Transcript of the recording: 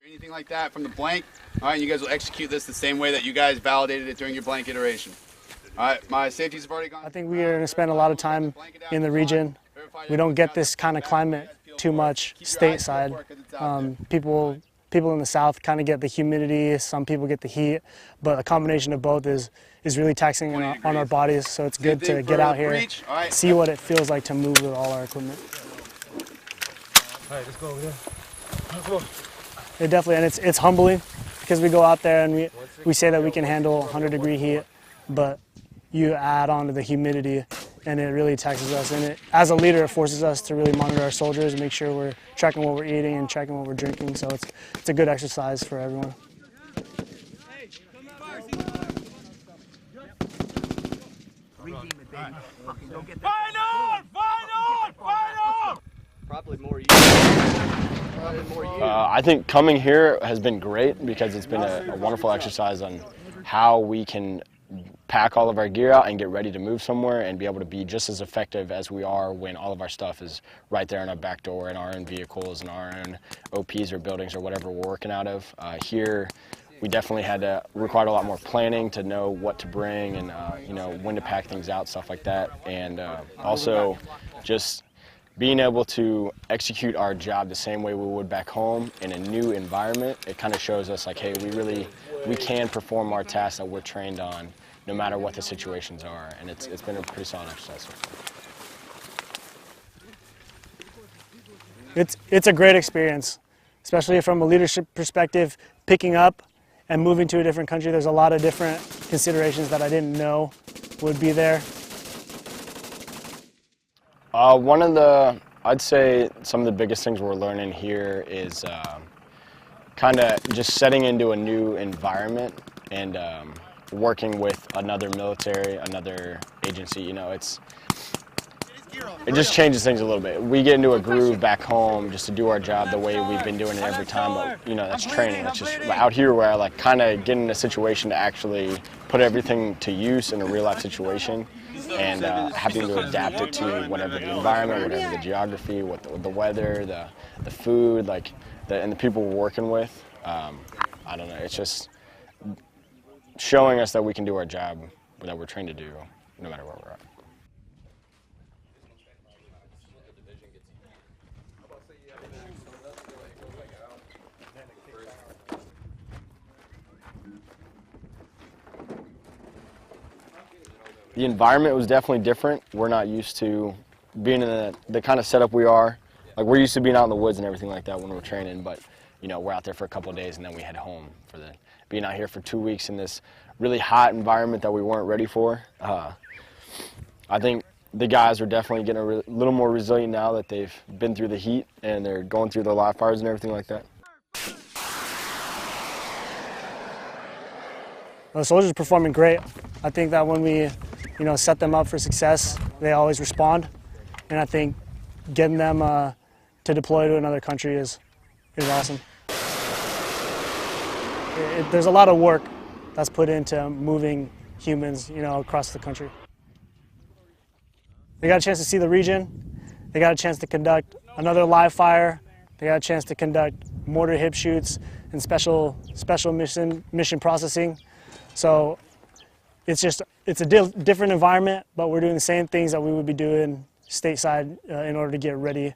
Anything like that from the blank. All right, you guys will execute this the same way that you guys validated it during your blank iteration. All right, my safeties have already gone. I think we are going to spend a lot of time in the region. We don't get this kind of climate too much stateside. People in the south kind of get the humidity, some people get the heat, but a combination of both is really taxing on our bodies, so it's good to get out here, see what it feels like to move with all our equipment. All right, let's go over there. Let's go. It definitely, and it's humbling because we go out there and we say that we can handle 100-degree heat, but you add on to the humidity and it really taxes us. And it, as a leader, it forces us to really monitor our soldiers and make sure we're tracking what we're eating and tracking what we're drinking. So it's a good exercise for everyone. Probably more use. I think coming here has been great because it's been a wonderful exercise on how we can pack all of our gear out and get ready to move somewhere and be able to be just as effective as we are when all of our stuff is right there in our back door in our own vehicles and our own OPs or buildings or whatever we're working out of. Here, we definitely had to require a lot more planning to know what to bring and you know, when to pack things out, stuff like that, and also just being able to execute our job the same way we would back home in a new environment. It kind of shows us like, hey, we can perform our tasks that we're trained on no matter what the situations are, and it's been a pretty solid exercise. It's a great experience, especially from a leadership perspective, picking up and moving to a different country. There's a lot of different considerations that I didn't know would be there. I'd say some of the biggest things we're learning here is kind of just setting into a new environment and working with another military, another agency. You know, it just changes things a little bit. We get into a groove back home just to do our job the way we've been doing it every time, but you know, that's training. That's just out here where I like kind of get in a situation to actually put everything to use in a real life situation and having to adapt it to whatever the environment, whatever the geography, what the weather, the food, like and the people we're working with. I don't know, it's just showing us that we can do our job that we're trained to do no matter where we're at. The environment was definitely different. We're not used to being in the kind of setup we are. Like, we're used to being out in the woods and everything like that when we're training, but you know, we're out there for a couple of days and then we head home for being out here for 2 weeks in this really hot environment that we weren't ready for. I think the guys are definitely getting a little more resilient now that they've been through the heat and they're going through the live fires and everything like that. The soldiers are performing great. I think that when we set them up for success, they always respond. And I think getting them to deploy to another country is awesome. There's a lot of work that's put into moving humans, across the country. They got a chance to see the region. They got a chance to conduct another live fire. They got a chance to conduct mortar hip shoots and special mission processing. So it's a different environment, but we're doing the same things that we would be doing stateside in order to get ready